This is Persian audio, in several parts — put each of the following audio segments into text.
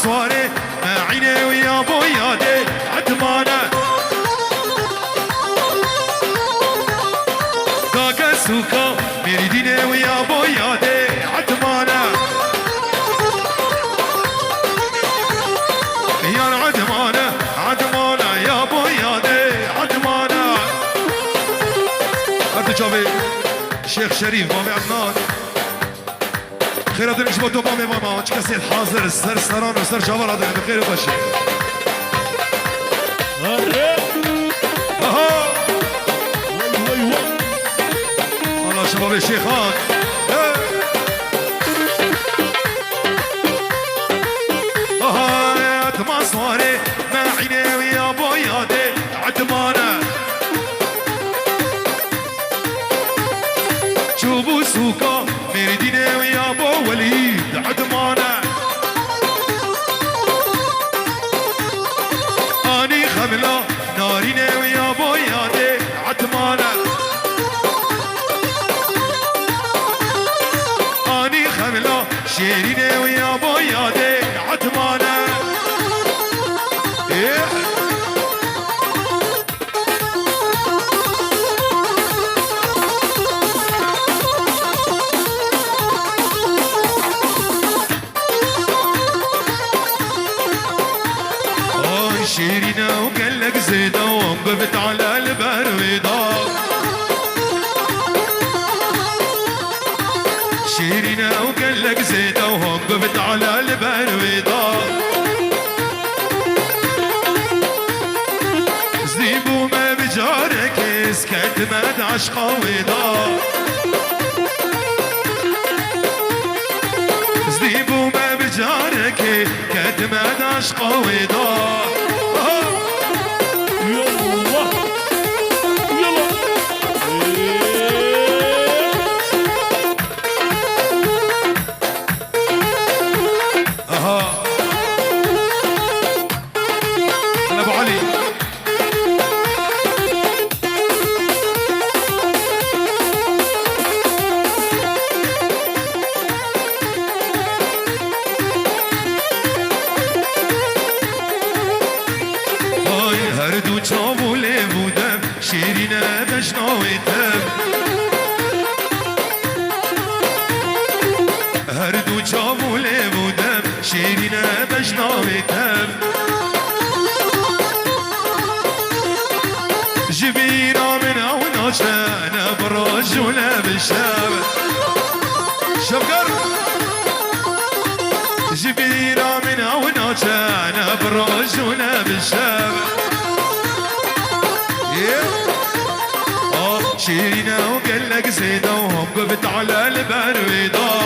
صواري ما عيني ويا بويادي عدمانه داقة سوكا مريديني ويا بويادي عدمانه يا عدمانه عدمانه يا بويادي عدمانه هاتوا جابي شيخ شريف مامي عدنان خيرات نجمة مامي ماما كسيت حاضر السر سران وسر جوال هذا بخير وبشر الله شباب الشيخان مصاري ما عيني ويا بويادي عدمانه شوفوا سوكا ميرديني ويا بو وليد عدمانه اني خمله ناريني ويا بويادي عدمانه اني خمله شيريني ويا بويادي عدمانه شيرينا وقلك زيدا وانقبت على البرويضة شيرينا وقلك زيدا وانقبت على البرويضة زيبو ما بجارك اسكت ما دعش قويضة زيبو ما بجارك كد ما دعش قويضة هردو چاو بودم شیرینه بشناویتم هردو چاو بودم شیرینه بشناویتم جبینا من او ناشن براجونه بشم شبکر جبینا من او ناشن براجونه بشم شيرينا وقلك زيدا وهم قبت على البرويضة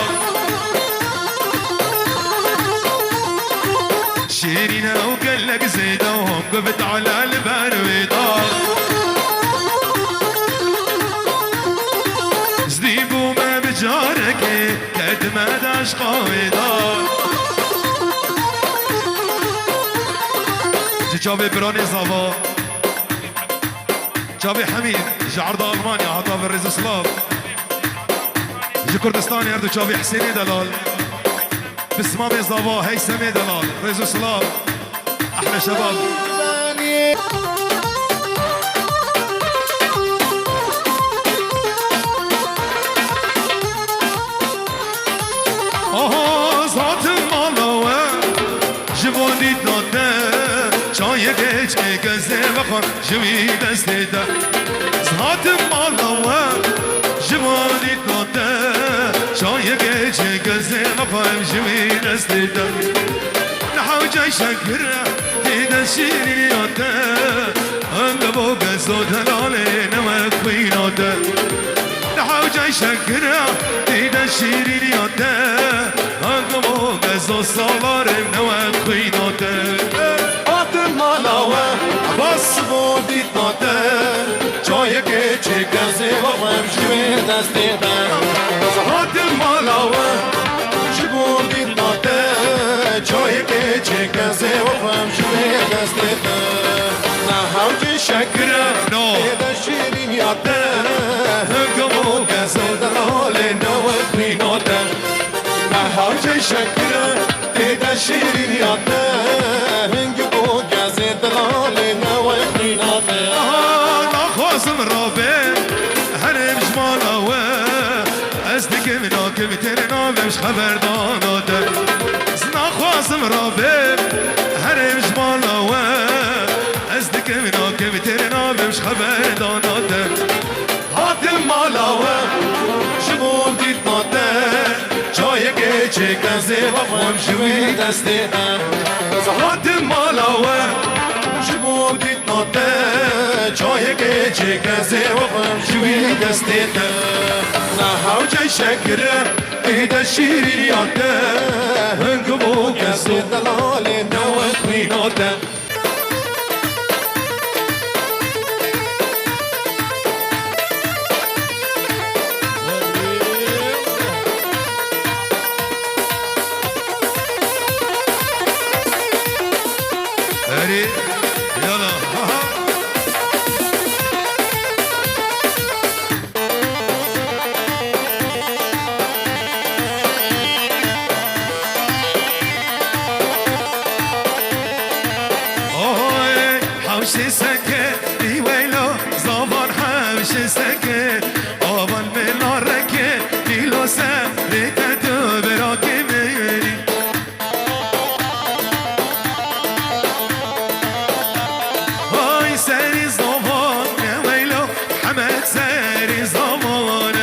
شيرينا وقلك زيدا وهم قبت على البرويضة زديبو ما بجارك كد ما داش قويضة جابي براني زابا جابي حميد جي عرض ألمانيا عطا بالريز سلاف جي كردستان يردو جابي حسيني دلال بسمامي زابا هيثمي دلال ريز سلاف أحلى شباب زات المالوة جواني داده چای گچ گزه بخور جوی دسته ده زهات مالوه جوانی داده چای گچ گزه بخور جوی دسته ده نحو جای شکره دیده شیرین یاده انگبو گزو دلاله نمک بیناده نحو جای شکره دیده شیرین یاده انگبو گزو سالاره نمک بیناده مالاوه بس بودی ناده جای گچه گزه و غمشوی دسته دم زهاد مالاوه چی بودی ناده جای گچه گزه و غمشوی دسته دم نه حوجی شکره ایده شیرین یاده هنگمو گزه دلاله نوک بیناده نه حوجی شکره تهدى شيرينياته هنگ بو گازه دلاله نوی خیناته نخواسم رابه هرم جمالاوه از دیگه منا که میترنا بمش خبرداناته نخواسم رابه هرم جمالاوه از دیگه منا که میترنا بمش خبرداناته هاتم مالاوه شبون دید ناته جای گیچه گازه وفهم شوی دسته هاتم مالاوه شبون دید ناته جای گیچه گازه وفهم شوی دسته نهاو جای شکره ایده شیرینیاته هنگ بو گازه دلاله نوه خویناته هري يلا حوشي سكت دي ويلو زبان حوشي سكت أول من الركت كيلو سبريت براكي ميري هاي سري زبان يا ويلو حمد سري زبان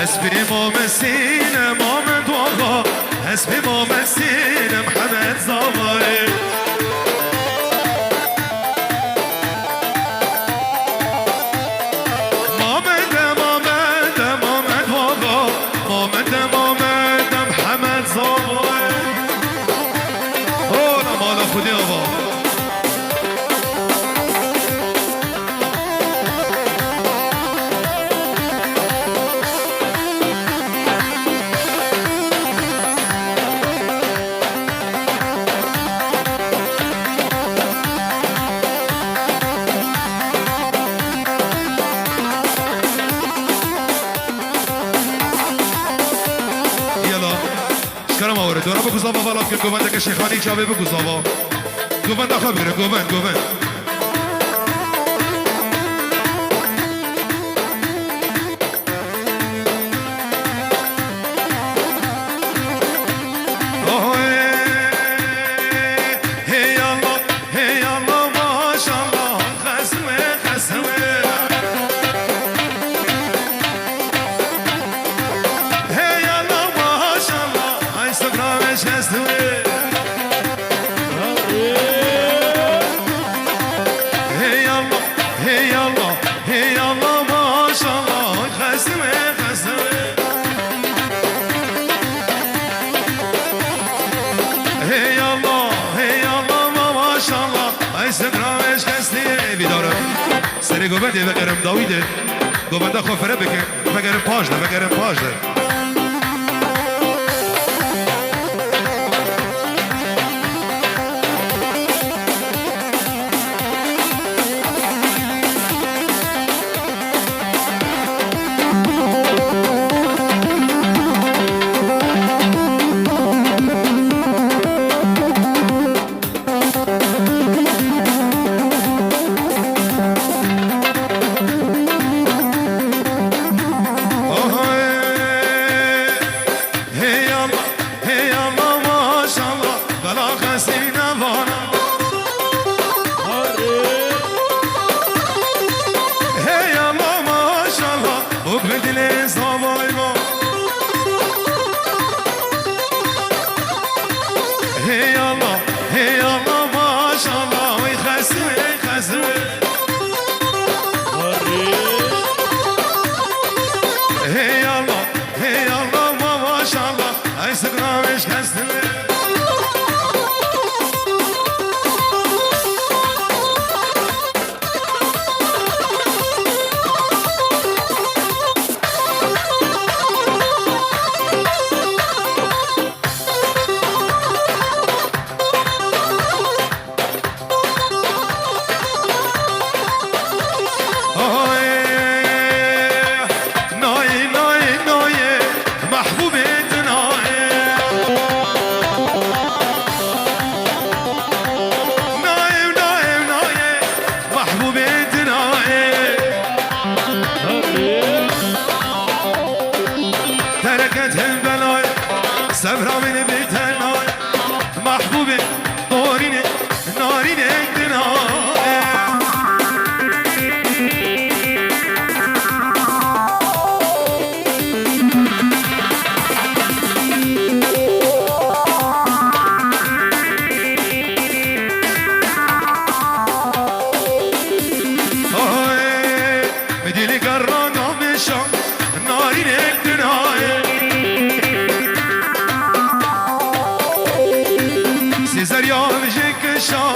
حسبي ممثل محمد وغا حسبي ممثل محمد زواري محمد وغا محمد محمد زواري هونا مالا خودي آبا کرم آورد دورا بگو زابا والا که گوبنده که شیخانی چابه بگو زابا گوبنده خواه بگیره گوبند سری گوبنده بگرم داویده گوبنده خواه فره بکن بگرم پاجده دل زابای ما هی الله ماشالله وی خسوه هی الله ماشالله ای سقرامش خسوه تركتهم بلاي سبرا من بيتناي محبوبي ناريني اكتناي مديلي قرانا بشام ناريني اكتناي سيزر يوم جيك شام